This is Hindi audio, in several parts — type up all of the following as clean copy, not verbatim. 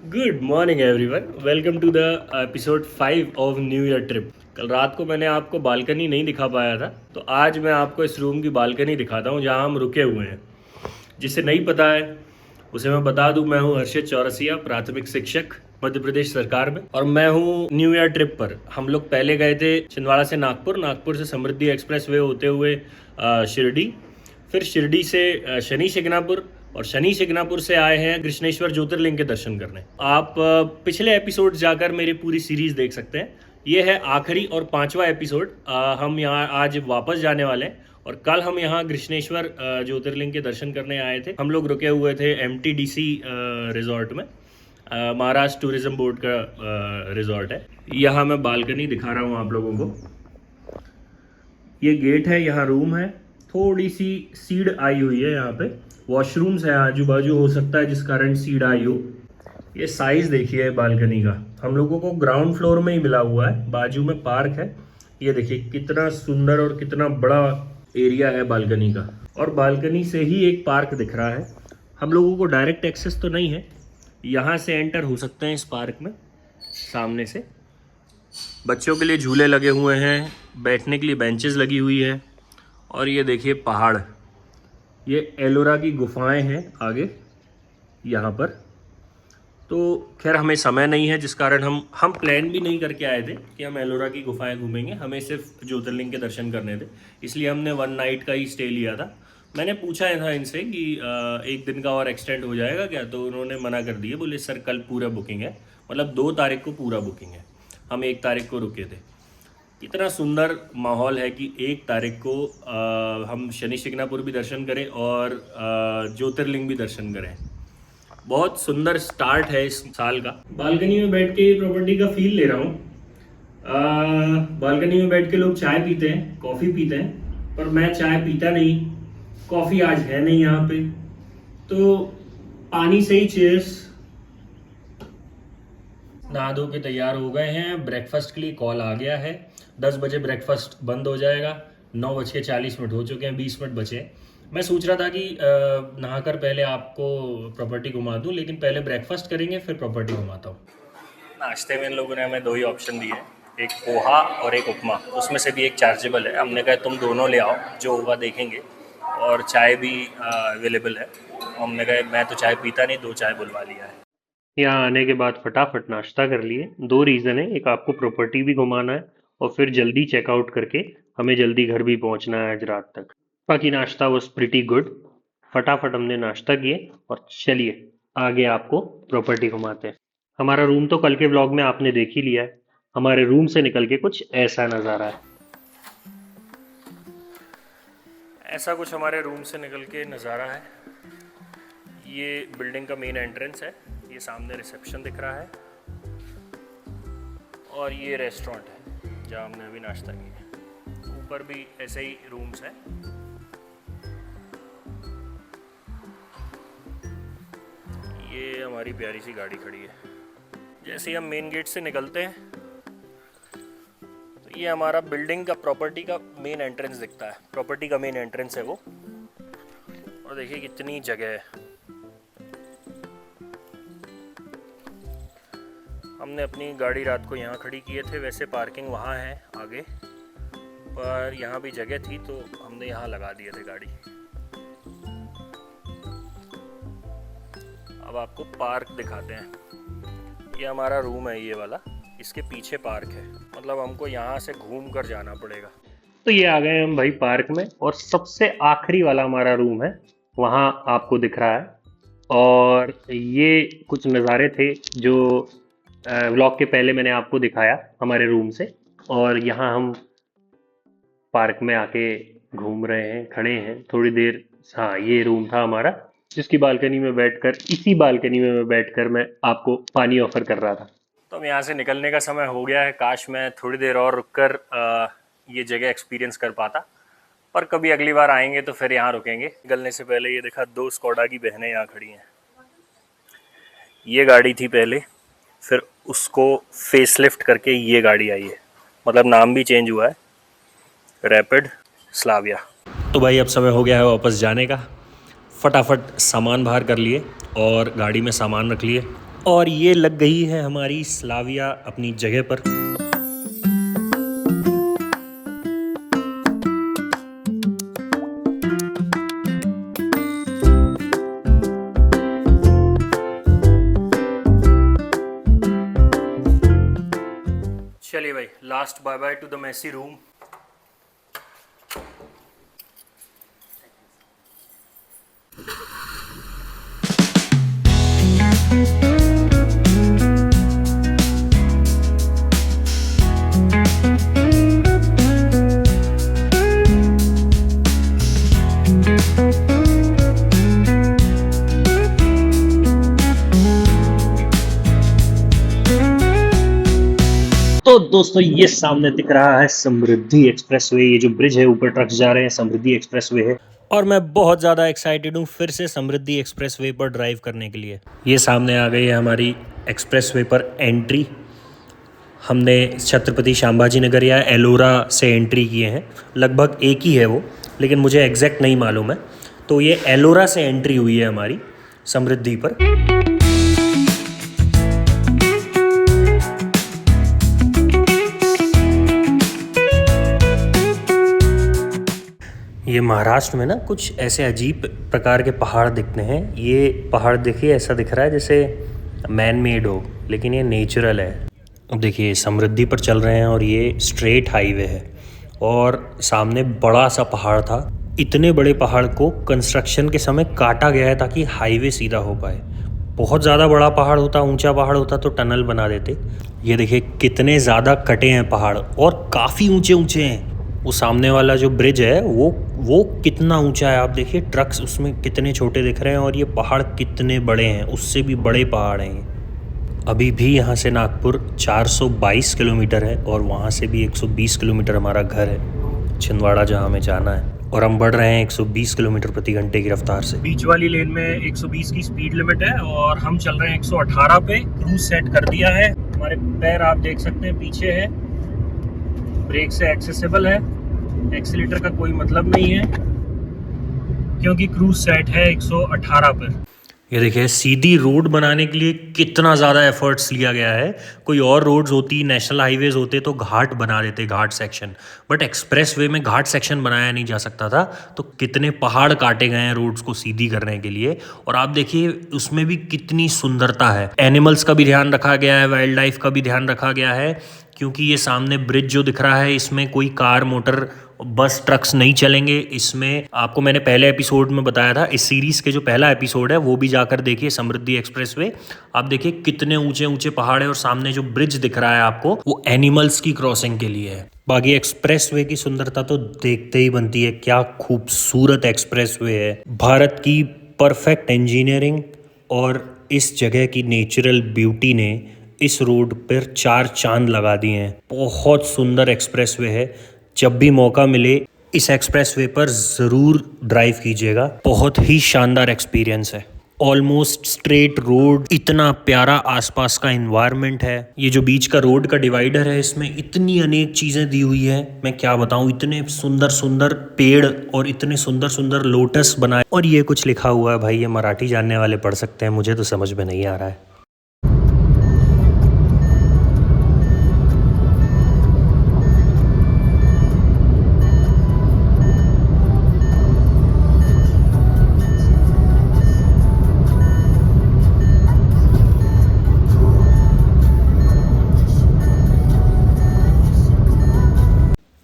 Good morning everyone, welcome to the episode 5 of new year trip. कल रात को मैंने आपको बालकनी नहीं दिखा पाया था, तो आज मैं आपको इस रूम की बालकनी दिखाता हूँ जहाँ हम रुके हुए हैं। जिसे नहीं पता है उसे मैं बता दूं, मैं हूँ हर्षित चौरसिया, प्राथमिक शिक्षक मध्य प्रदेश सरकार में, और मैं हूँ न्यू ईयर ट्रिप पर। हम लोग पहले गए थे छिंदवाड़ा से नागपुर, नागपुर से समृद्धि एक्सप्रेस वे होते हुए शिरडी, फिर शिरडी से शनि शिंगणापुर, और शनि शिंगणापुर से आए हैं कृष्णेश्वर ज्योतिर्लिंग के दर्शन करने। आप पिछले एपिसोड जाकर मेरी पूरी सीरीज देख सकते हैं। ये है आखिरी और 5वां एपिसोड। हम यहाँ आज वापस जाने वाले हैं, और कल हम यहाँ कृष्णेश्वर ज्योतिर्लिंग के दर्शन करने आए थे। हम लोग रुके हुए थे MTDC रिजॉर्ट में, महाराष्ट्र टूरिज्म बोर्ड का रिजॉर्ट है। यहाँ मैं बालकनी दिखा रहा हूँ आप लोगों को। ये गेट है, यहाँ रूम है, थोड़ी सी सीड आई हुई है यहाँ पे। वॉशरूम्स है आजू बाजू, हो सकता है जिस कारण सीड आई हो। ये साइज़ देखिए बालकनी का, हम लोगों को ग्राउंड फ्लोर में ही मिला हुआ है, बाजू में पार्क है। ये देखिए कितना सुंदर और कितना बड़ा एरिया है बालकनी का, और बालकनी से ही एक पार्क दिख रहा है। हम लोगों को डायरेक्ट एक्सेस तो नहीं है, यहाँ से एंटर हो सकते हैं इस पार्क में सामने से। बच्चों के लिए झूले लगे हुए हैं, बैठने के लिए बेंचेस लगी हुई है, और ये देखिए पहाड़, ये एलोरा की गुफाएं हैं आगे यहाँ पर। तो खैर हमें समय नहीं है, जिस कारण हम प्लान भी नहीं करके आए थे कि हम एलोरा की गुफाएं घूमेंगे, हमें सिर्फ ज्योतिर्लिंग के दर्शन करने थे। इसलिए हमने 1 नाइट का ही स्टे लिया था। मैंने पूछा था इनसे कि एक दिन का और एक्सटेंड हो जाएगा क्या, तो उन्होंने मना कर दिया। बोले सर कल पूरा बुकिंग है, मतलब 2 तारीख को पूरा बुकिंग है। हम 1 तारीख को रुके थे। इतना सुंदर माहौल है कि 1 तारीख को हम शनि शिंगणापुर भी दर्शन करें और ज्योतिर्लिंग भी दर्शन करें। बहुत सुंदर स्टार्ट है इस साल का। बालकनी में बैठ के प्रॉपर्टी का फील ले रहा हूँ। बालकनी में बैठ के लोग चाय पीते हैं, कॉफ़ी पीते हैं, पर मैं चाय पीता नहीं, कॉफ़ी आज है नहीं यहाँ पे, तो पानी से ही चीयर्स। नहा धो के तैयार हो गए हैं, ब्रेकफास्ट के लिए कॉल आ गया है। 10 बजे ब्रेकफास्ट बंद हो जाएगा, 9:40 हो चुके हैं, 20 मिनट बचे हैं। मैं सोच रहा था कि नहाकर पहले आपको प्रॉपर्टी घुमा दूं, लेकिन पहले ब्रेकफास्ट करेंगे फिर प्रॉपर्टी घुमाता हूँ। नाश्ते में इन लोगों ने हमें 2 ही ऑप्शन दिए, एक पोहा और एक उपमा, उसमें से भी एक चार्जेबल है। हमने कहा तुम दोनों ले आओ, जो होगा देखेंगे, और चाय भी अवेलेबल है। हमने कहा मैं तो चाय पीता नहीं, 2 चाय बुलवा लिया है। यहाँ आने के बाद फटाफट नाश्ता कर लिए। 2 रीज़न है, एक आपको प्रॉपर्टी भी घुमाना है, और फिर जल्दी चेकआउट करके हमें जल्दी घर भी पहुंचना है आज रात तक। बाकी नाश्ता वॉज प्रिटी गुड। फटाफट हमने नाश्ता किए, और चलिए आगे आपको प्रॉपर्टी घुमाते हैं। हमारा रूम तो कल के व्लॉग में आपने देख ही लिया है। हमारे रूम से निकल के कुछ ऐसा नज़ारा है। ऐसा कुछ हमारे रूम से निकल के नज़ारा है। ये बिल्डिंग का मेन एंट्रेंस है, ये सामने रिसेप्शन दिख रहा है, और ये रेस्टोरेंट है जहाँ हमने अभी नाश्ता किया। ऊपर भी ऐसे ही रूम्स हैं। ये हमारी प्यारी सी गाड़ी खड़ी है। जैसे ही हम मेन गेट से निकलते हैं तो ये हमारा बिल्डिंग का, प्रॉपर्टी का मेन एंट्रेंस दिखता है। प्रॉपर्टी का मेन एंट्रेंस है वो, और देखिए कितनी जगह है। हमने अपनी गाड़ी रात को यहाँ खड़ी किए थे, वैसे पार्किंग वहाँ है आगे, पर यहाँ भी जगह थी तो हमने यहाँ लगा दिए थे गाड़ी। अब आपको पार्क दिखाते हैं। ये हमारा रूम है ये वाला, इसके पीछे पार्क है, मतलब हमको यहाँ से घूम कर जाना पड़ेगा। तो ये आ गए हम भाई पार्क में, और सबसे आखिरी वाला हमारा रूम है, वहाँ आपको दिख रहा है। और ये कुछ नज़ारे थे जो व्लॉग के पहले मैंने आपको दिखाया हमारे रूम से। और यहाँ हम पार्क में आके घूम रहे हैं, खड़े हैं थोड़ी देर। हाँ, ये रूम था हमारा, जिसकी बालकनी में बैठकर, इसी बालकनी में बैठकर मैं आपको पानी ऑफर कर रहा था। तो अब यहाँ से निकलने का समय हो गया है। काश मैं थोड़ी देर और रुककर ये जगह एक्सपीरियंस कर पाता, पर कभी अगली बार आएंगे तो फिर यहाँ रुकेंगे। निकलने से पहले ये देखा, 2 स्कोडा की बहनें यहाँ खड़ी हैं। ये गाड़ी थी पहले, फिर उसको फेसलिफ्ट करके ये गाड़ी आई है, मतलब नाम भी चेंज हुआ है, रैपिड स्लाविया। तो भाई अब समय हो गया है वापस जाने का। फटाफट सामान बाहर कर लिए और गाड़ी में सामान रख लिए। और ये लग गई है हमारी स्लाविया अपनी जगह पर। चलिए भाई, last bye bye to the messy room. तो दोस्तों, ये सामने दिख रहा है समृद्धि एक्सप्रेसवे। ये जो ब्रिज है, ऊपर ट्रक्स जा रहे हैं, समृद्धि एक्सप्रेसवे है। और मैं बहुत ज़्यादा एक्साइटेड हूँ फिर से समृद्धि एक्सप्रेसवे पर ड्राइव करने के लिए। ये सामने आ गई है हमारी एक्सप्रेसवे पर एंट्री। हमने छत्रपति संभाजी नगर या एलोरा से एंट्री किए हैं। लगभग एक ही है वो, लेकिन मुझे एग्जैक्ट नहीं मालूम है। तो ये एलोरा से एंट्री हुई है हमारी समृद्धि पर। ये महाराष्ट्र में ना कुछ ऐसे अजीब प्रकार के पहाड़ दिखते हैं। ये पहाड़ देखिए, ऐसा दिख रहा है जैसे मैन मेड हो, लेकिन ये नेचुरल है। अब देखिए, समृद्धि पर चल रहे हैं और ये स्ट्रेट हाईवे है और सामने बड़ा सा पहाड़ था। इतने बड़े पहाड़ को कंस्ट्रक्शन के समय काटा गया है ताकि हाईवे सीधा हो पाए। बहुत ज़्यादा बड़ा पहाड़ होता, ऊंचा पहाड़ होता तो टनल बना देते। ये देखिए कितने ज़्यादा कटे हैं पहाड़ और काफ़ी ऊंचे ऊंचे हैं। वो सामने वाला जो ब्रिज है वो कितना ऊंचा है, आप देखिए। ट्रक्स उसमें कितने छोटे दिख रहे हैं और ये पहाड़ कितने बड़े हैं, उससे भी बड़े पहाड़ हैं। अभी भी यहाँ से नागपुर 422 किलोमीटर है और वहाँ से भी 120 किलोमीटर हमारा घर है, छिंदवाड़ा, जहाँ हमें जाना है। और हम बढ़ रहे हैं 120 किलोमीटर प्रति घंटे की रफ्तार से। बीच वाली लेन में 120 की स्पीड लिमिट है और हम चल रहे हैं 118 पे। क्रूज सेट कर दिया है। हमारे पैर आप देख सकते हैं पीछे है, ब्रेक से एक्सेसिबल है। एक्सीलेटर का कोई मतलब नहीं है क्योंकि क्रूज सेट है 118 पर। ये देखिए, सीधी रोड बनाने के लिए कितना ज़्यादा एफर्ट्स लिया गया है। कोई और रोड्स होती, नेशनल हाईवेज होते तो घाट बना देते, घाट सेक्शन। बट एक्सप्रेसवे में घाट सेक्शन बनाया नहीं जा सकता था, तो कितने पहाड़ काटे गए हैं रोड्स को सीधी करने के लिए। और आप देखिए उसमें भी कितनी सुंदरता है। एनिमल्स का भी ध्यान रखा गया है, वाइल्ड लाइफ का भी ध्यान रखा गया है, क्योंकि ये सामने ब्रिज जो दिख रहा है इसमें कोई कार, मोटर, बस, ट्रक्स नहीं चलेंगे। इसमें आपको मैंने पहले एपिसोड में बताया था, इस सीरीज़ के जो पहला एपिसोड है वो भी जाकर देखिए, समृद्धि एक्सप्रेसवे। आप देखिए कितने ऊंचे ऊंचे पहाड़ है और सामने जो ब्रिज दिख रहा है आपको, वो एनिमल्स की क्रॉसिंग के लिए है। बाकी एक्सप्रेसवे की सुंदरता तो देखते ही बनती है। क्या खूबसूरत एक्सप्रेसवे है। भारत की परफेक्ट इंजीनियरिंग और इस जगह की नेचुरल ब्यूटी ने इस रोड पर 4 चांद लगा दिए हैं। बहुत सुंदर एक्सप्रेसवे है। जब भी मौका मिले इस एक्सप्रेसवे पर ज़रूर ड्राइव कीजिएगा। बहुत ही शानदार एक्सपीरियंस है। ऑलमोस्ट स्ट्रेट रोड, इतना प्यारा आसपास का एनवायरनमेंट है। ये जो बीच का रोड का डिवाइडर है, इसमें इतनी अनेक चीज़ें दी हुई है, मैं क्या बताऊँ। इतने सुंदर सुंदर पेड़ और इतने सुंदर सुंदर लोटस बनाए। और ये कुछ लिखा हुआ है भाई, ये मराठी जानने वाले पढ़ सकते हैं, मुझे तो समझ में नहीं आ रहा है।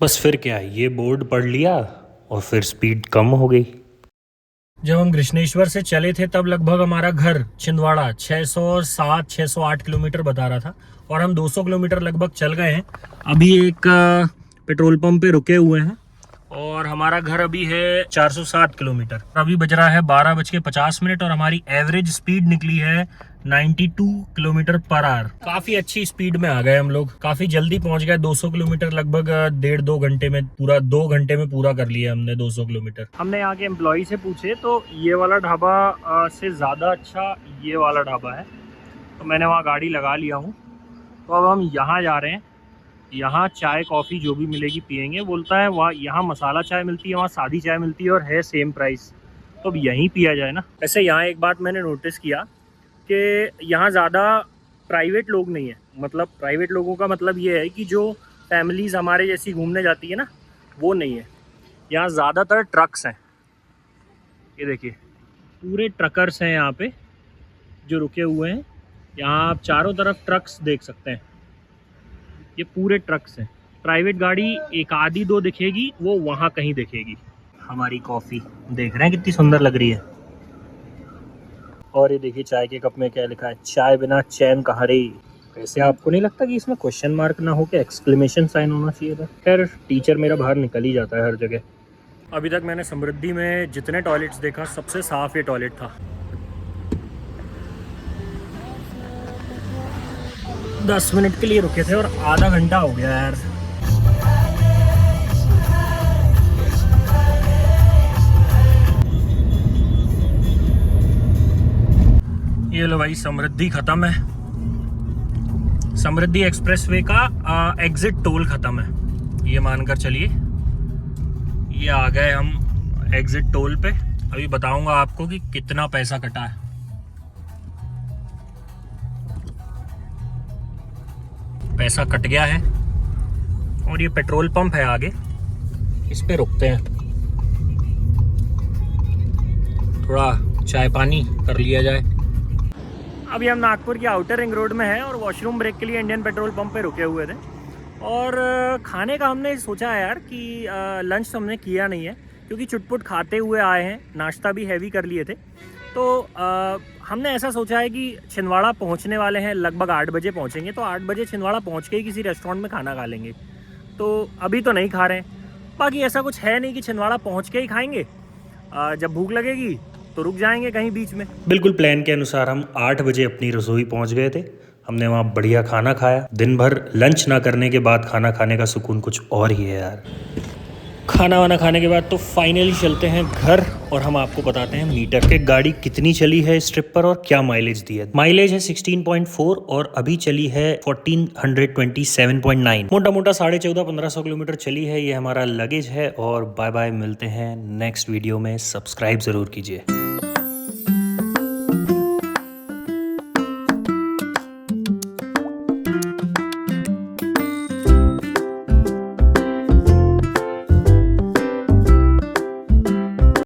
बस फिर क्या, ये बोर्ड पढ़ लिया और फिर स्पीड कम हो गई। जब हम कृष्णेश्वर से चले थे तब लगभग हमारा घर छिंदवाड़ा 607-608 किलोमीटर बता रहा था और हम 200 किलोमीटर लगभग चल गए हैं। अभी एक पेट्रोल पंप पे रुके हुए हैं और हमारा घर अभी है 407 किलोमीटर। अभी बज रहा है 12:50 और हमारी एवरेज स्पीड निकली है 92 किलोमीटर पर आवर। काफी अच्छी स्पीड में आ गए हम लोग, काफी जल्दी पहुंच गए। 200 किलोमीटर लगभग 1.5-2 घंटे में पूरा, 2 घंटे में पूरा कर लिया हमने 200 किलोमीटर। हमने यहाँ के एम्प्लॉय से पूछे तो ये वाला ढाबा से ज़्यादा अच्छा ये वाला ढाबा है, तो मैंने वहाँ गाड़ी लगा लिया हूँ। तो अब हम यहाँ जा रहे हैं। यहाँ चाय कॉफ़ी जो भी मिलेगी पियेंगे। बोलता है वहाँ, यहाँ मसाला चाय मिलती है, वहाँ सादी चाय मिलती है और है सेम प्राइस, तो अब यहीं पिया जाए ना। ऐसे यहाँ एक बात मैंने नोटिस किया कि यहाँ ज़्यादा प्राइवेट लोग नहीं है। मतलब प्राइवेट लोगों का मतलब ये है कि जो फैमिलीज़ हमारे जैसी घूमने जाती है ना, वो नहीं है। यहाँ ज़्यादातर ट्रक्स हैं। ये देखिए, पूरे ट्रकर्स हैं यहाँ पे जो रुके हुए हैं। यहाँ आप चारों तरफ ट्रक्स देख सकते हैं, ये पूरे ट्रक्स हैं। प्राइवेट गाड़ी एक आधी दो दिखेगी, वो वहाँ कहीं दिखेगी। हमारी कॉफ़ी देख रहे हैं कितनी सुंदर लग रही है। और ये देखिए चाय के कप में क्या लिखा है, चाय बिना चैन कहाँ रे। वैसे आपको नहीं लगता कि इसमें क्वेश्चन मार्क ना हो के एक्सक्लेमेशन साइन होना चाहिए था? खैर, टीचर मेरा बाहर निकल ही जाता है हर जगह। अभी तक मैंने समृद्धि में जितने टॉयलेट्स देखा, सबसे साफ़ ये टॉयलेट था। 10 मिनट के लिए रुके थे और आधा घंटा हो गया यार। ये लो भाई, समृद्धि ख़त्म है। समृद्धि एक्सप्रेसवे का एग्ज़िट टोल ख़त्म है, ये मानकर चलिए। ये आ गए हम एग्ज़िट टोल पे। अभी बताऊंगा आपको कि कितना पैसा कटा है। पैसा कट गया है और ये पेट्रोल पंप है आगे, इस पे रुकते हैं, थोड़ा चाय पानी कर लिया जाए। अभी हम नागपुर की आउटर रिंग रोड में हैं और वॉशरूम ब्रेक के लिए इंडियन पेट्रोल पंप पे रुके हुए थे। और खाने का हमने सोचा है यार कि लंच तो हमने किया नहीं है, क्योंकि चुटपुट खाते हुए आए हैं, नाश्ता भी हैवी कर लिए थे। तो हमने ऐसा सोचा है कि छिंदवाड़ा पहुंचने वाले हैं, लगभग 8 बजे पहुंचेंगे। तो 8 बजे छिंदवाड़ा पहुंच के ही किसी रेस्टोरेंट में खाना खा लेंगे। तो अभी तो नहीं खा रहे हैं। बाकी ऐसा कुछ है नहीं कि छिंदवाड़ा पहुंच के ही खाएंगे, जब भूख लगेगी तो रुक जाएंगे कहीं बीच में। बिल्कुल प्लान के अनुसार हम 8 बजे अपनी रसोई पहुंच गए थे। हमने वहाँ बढ़िया खाना खाया। दिन भर लंच ना करने के बाद खाना खाने का सुकून कुछ और ही है यार। खाना वाना खाने के बाद तो फाइनली चलते हैं घर और हम आपको बताते हैं मीटर के गाड़ी कितनी चली है इस ट्रिप पर और क्या माइलेज दी है। माइलेज है 16.4 और अभी चली है 1427.9। मोटा मोटा 1450-1500 किलोमीटर चली है। ये हमारा लगेज है और बाय बाय, मिलते हैं नेक्स्ट वीडियो में। सब्सक्राइब जरूर कीजिए।